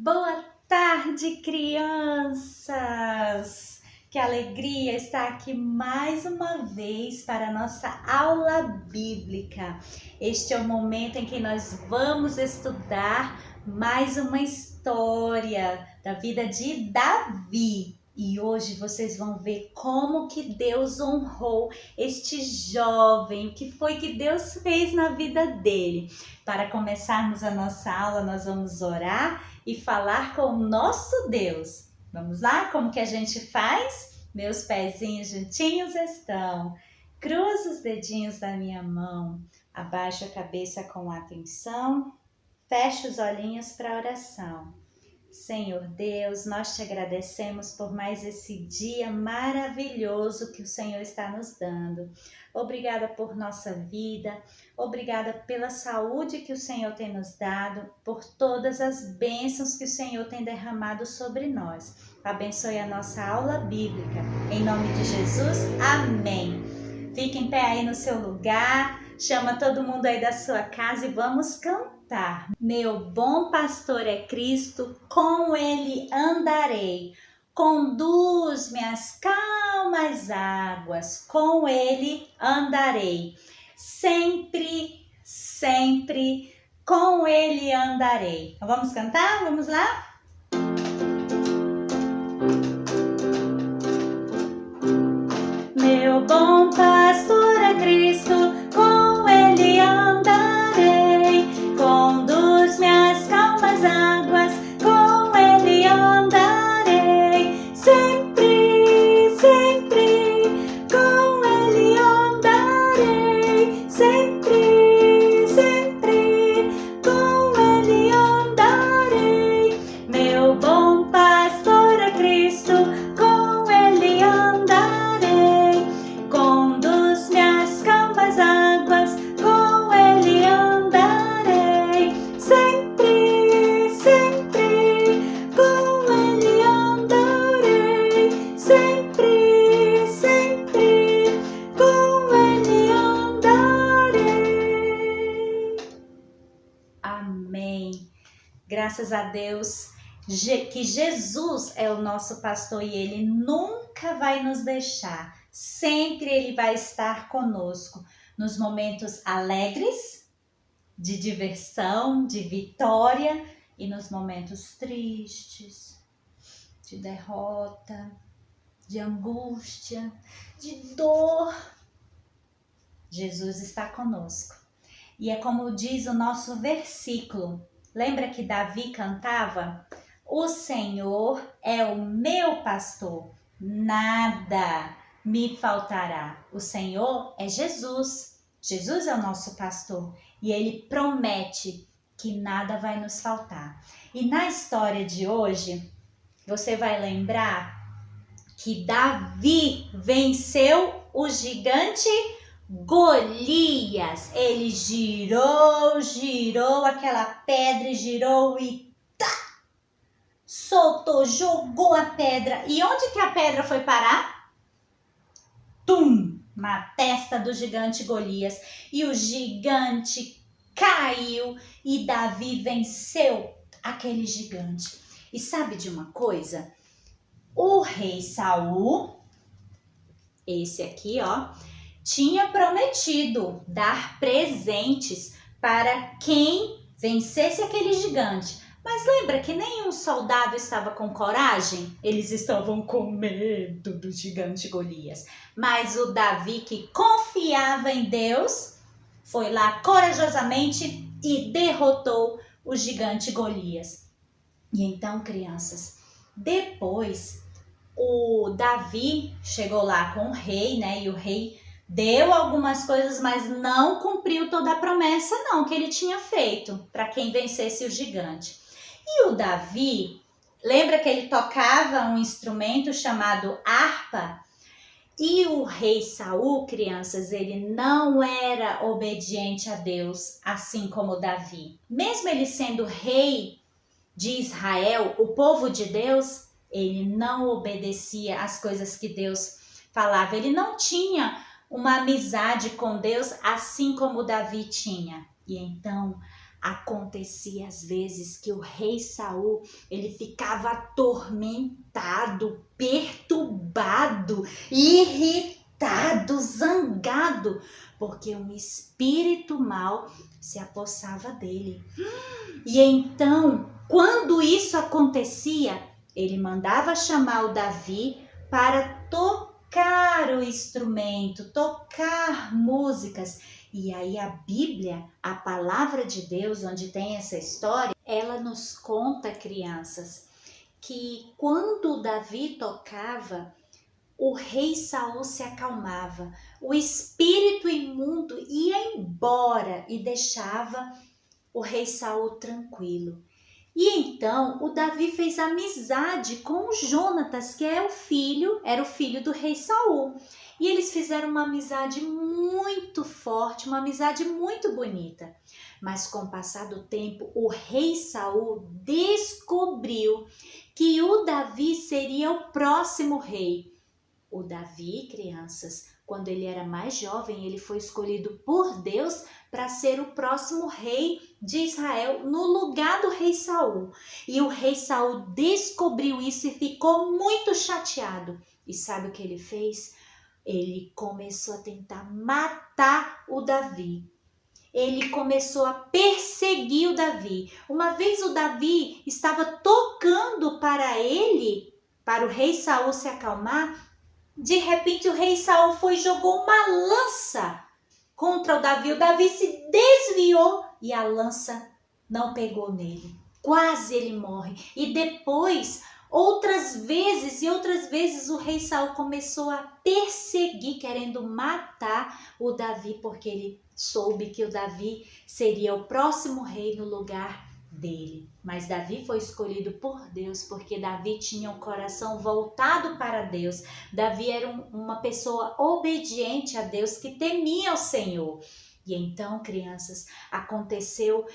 Boa tarde, crianças! Que alegria estar aqui mais uma vez para a nossa aula bíblica. Este é o momento em que nós vamos estudar mais uma história da vida de Davi. E hoje vocês vão ver como que Deus honrou este jovem, o que foi que Deus fez na vida dele. Para começarmos a nossa aula, nós vamos orar e falar com o nosso Deus. Vamos lá? Como que a gente faz? Meus pezinhos juntinhos estão. Cruzo os dedinhos da minha mão. Abaixo a cabeça com atenção. Fecho os olhinhos para a oração. Senhor Deus, nós te agradecemos por mais esse dia maravilhoso que o Senhor está nos dando. Obrigada por nossa vida, obrigada pela saúde que o Senhor tem nos dado, por todas as bênçãos que o Senhor tem derramado sobre nós. Abençoe a nossa aula bíblica. Em nome de Jesus, amém. Fique em pé aí no seu lugar, chama todo mundo aí da sua casa e vamos cantar. Meu bom pastor é Cristo, com ele andarei. Conduz-me às calmas águas, com ele andarei. Sempre, sempre, com ele andarei. Então, vamos cantar? Vamos lá? Meu bom pastor é Cristo, com ele andarei. Conduz-me às calmas águas, com ele andarei. Sempre, sempre, com ele andarei. Sempre, sempre, com ele andarei. Meu bom pastor é Cristo, com ele andarei. Conduz-me às calmas águas, com ele andarei. Sempre, sempre, com ele andarei. Sempre, sempre, com ele andarei. Amém. Graças a Deus que Jesus é o nosso pastor e ele nunca vai nos deixar. Sempre ele vai estar conosco nos momentos alegres, de diversão, de vitória e nos momentos tristes, de derrota, de angústia, de dor. Jesus está conosco. E é como diz o nosso versículo. Lembra que Davi cantava? O Senhor é o meu pastor, nada me faltará. O Senhor é Jesus. Jesus é o nosso pastor e ele promete que nada vai nos faltar. E na história de hoje, você vai lembrar que Davi venceu o gigante Golias. Ele girou aquela pedra, girou e soltou, jogou a pedra. E onde que a pedra foi parar? Tum! Na testa do gigante Golias. E o gigante caiu e Davi venceu aquele gigante. E sabe de uma coisa? O rei Saul, esse aqui, ó, tinha prometido dar presentes para quem vencesse aquele gigante. Mas lembra que nenhum soldado estava com coragem? Eles estavam com medo do gigante Golias. Mas o Davi, que confiava em Deus, foi lá corajosamente e derrotou o gigante Golias. E então, crianças, depois o Davi chegou lá com o rei, né? E o rei deu algumas coisas, mas não cumpriu toda a promessa não que ele tinha feito para quem vencesse o gigante. E o Davi, lembra que ele tocava um instrumento chamado harpa? E o rei Saul, crianças, ele não era obediente a Deus, assim como Davi. Mesmo ele sendo rei de Israel, o povo de Deus, ele não obedecia às coisas que Deus falava. Ele não tinha uma amizade com Deus assim como Davi tinha. E então Acontecia às vezes que o rei Saul, ele ficava atormentado, perturbado, irritado, zangado, porque um espírito mau se apossava dele. E então, quando isso acontecia, ele mandava chamar o Davi para tocar o instrumento, tocar músicas. E aí a Bíblia, a palavra de Deus, onde tem essa história, ela nos conta, crianças, que quando Davi tocava, o rei Saul se acalmava, o espírito imundo ia embora e deixava o rei Saul tranquilo. E então o Davi fez amizade com o Jonatas, que era o filho do rei Saul. E eles fizeram uma amizade muito forte, uma amizade muito bonita. Mas com o passar do tempo, o rei Saul descobriu que o Davi seria o próximo rei. O Davi, crianças, quando ele era mais jovem, ele foi escolhido por Deus para ser o próximo rei de Israel no lugar do rei Saul. E o rei Saul descobriu isso e ficou muito chateado. E sabe o que ele fez? Ele começou a tentar matar o Davi. Ele começou a perseguir o Davi. Uma vez o Davi estava tocando para ele, para o rei Saul se acalmar. De repente o rei Saul foi e jogou uma lança contra o Davi. O Davi se desviou e a lança não pegou nele. Quase ele morre. E depois, outras vezes o rei Saul começou a perseguir, querendo matar o Davi, porque ele soube que o Davi seria o próximo rei no lugar dele. Mas Davi foi escolhido por Deus, porque Davi tinha um coração voltado para Deus. Davi era uma pessoa obediente a Deus, que temia o Senhor. E então, crianças, aconteceu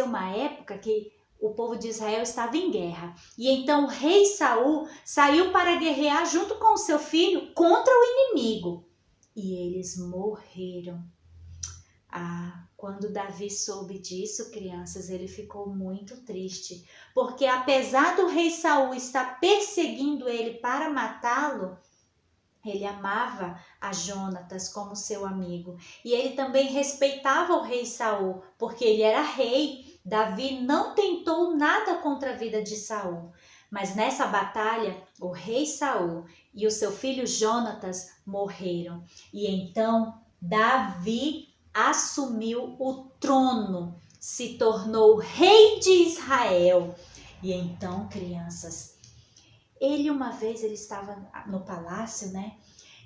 uma época que o povo de Israel estava em guerra. E então o rei Saul saiu para guerrear junto com o seu filho contra o inimigo. E eles morreram. Quando Davi soube disso, crianças, ele ficou muito triste, porque apesar do rei Saul estar perseguindo ele para matá-lo, ele amava a Jonatas como seu amigo. E ele também respeitava o rei Saul, porque ele era rei. Davi não tentou nada contra a vida de Saul. Mas nessa batalha, o rei Saul e o seu filho Jonatas morreram. E então Davi assumiu o trono, se tornou rei de Israel. E então, crianças, ele estava no palácio, né?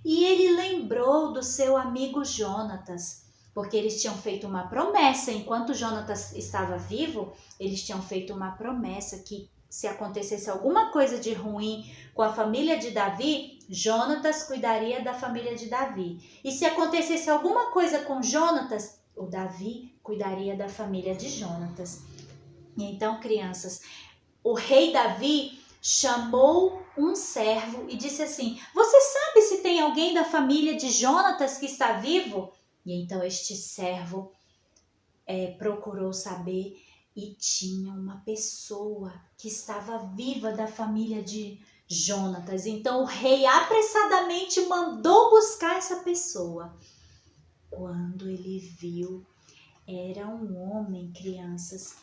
E ele lembrou do seu amigo Jonatas, porque eles tinham feito uma promessa. Enquanto Jonatas estava vivo, eles tinham feito uma promessa que se acontecesse alguma coisa de ruim com a família de Davi, Jonatas cuidaria da família de Davi. E se acontecesse alguma coisa com Jonatas, o Davi cuidaria da família de Jonatas. E então, crianças, o rei Davi chamou um servo e disse assim: "Você sabe se tem alguém da família de Jonatas que está vivo?" E então este servo procurou saber e tinha uma pessoa que estava viva da família de Jonatas. Então o rei apressadamente mandou buscar essa pessoa. Quando ele viu, era um homem, crianças,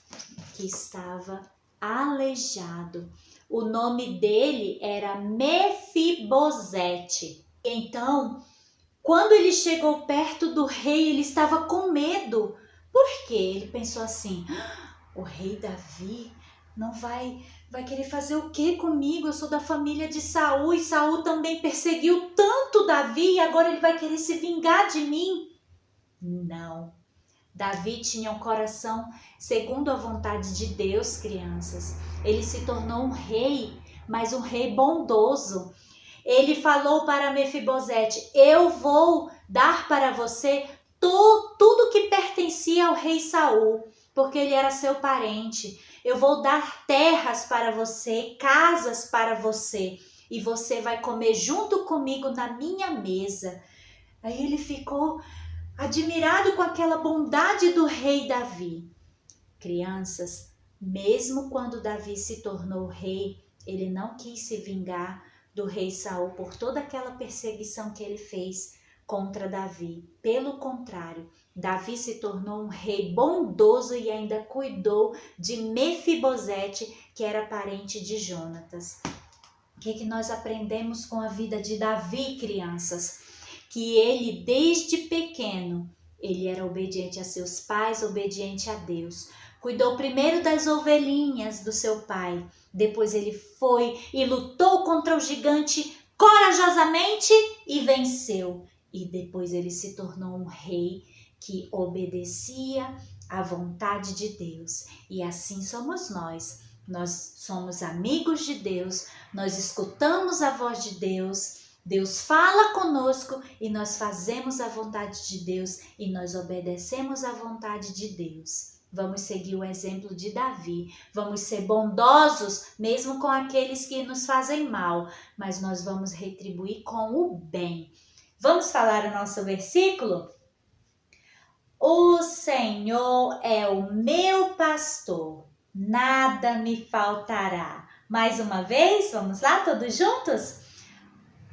que estava aleijado. O nome dele era Mefibosete. Então, quando ele chegou perto do rei, ele estava com medo. Por quê? Ele pensou assim: o rei Davi não vai querer fazer o que comigo? Eu sou da família de Saul e Saul também perseguiu tanto Davi e agora ele vai querer se vingar de mim? Não. Davi tinha um coração segundo a vontade de Deus, crianças. Ele se tornou um rei, mas um rei bondoso. Ele falou para Mefibosete: "Eu vou dar para você tudo que pertencia ao rei Saul, porque ele era seu parente. Eu vou dar terras para você, casas para você, e você vai comer junto comigo na minha mesa." Aí ele ficou admirado com aquela bondade do rei Davi. Crianças, mesmo quando Davi se tornou rei, ele não quis se vingar do rei Saul por toda aquela perseguição que ele fez contra Davi. Pelo contrário, Davi se tornou um rei bondoso e ainda cuidou de Mefibosete, que era parente de Jonatas. O que nós aprendemos com a vida de Davi, crianças? Que ele, desde pequeno, ele era obediente a seus pais, obediente a Deus. Cuidou primeiro das ovelhinhas do seu pai. Depois ele foi e lutou contra o gigante corajosamente e venceu. E depois ele se tornou um rei que obedecia à vontade de Deus. E assim somos nós. Nós somos amigos de Deus, nós escutamos a voz de Deus, Deus fala conosco e nós fazemos a vontade de Deus e nós obedecemos à vontade de Deus. Vamos seguir o exemplo de Davi, vamos ser bondosos mesmo com aqueles que nos fazem mal, mas nós vamos retribuir com o bem. Vamos falar o nosso versículo? O Senhor é o meu pastor, nada me faltará. Mais uma vez, vamos lá, todos juntos?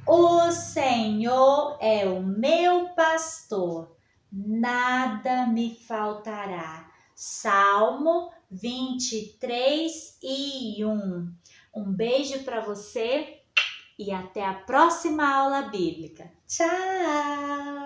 O Senhor é o meu pastor, nada me faltará. Salmo 23:1. Um beijo para você e até a próxima aula bíblica. Tchau!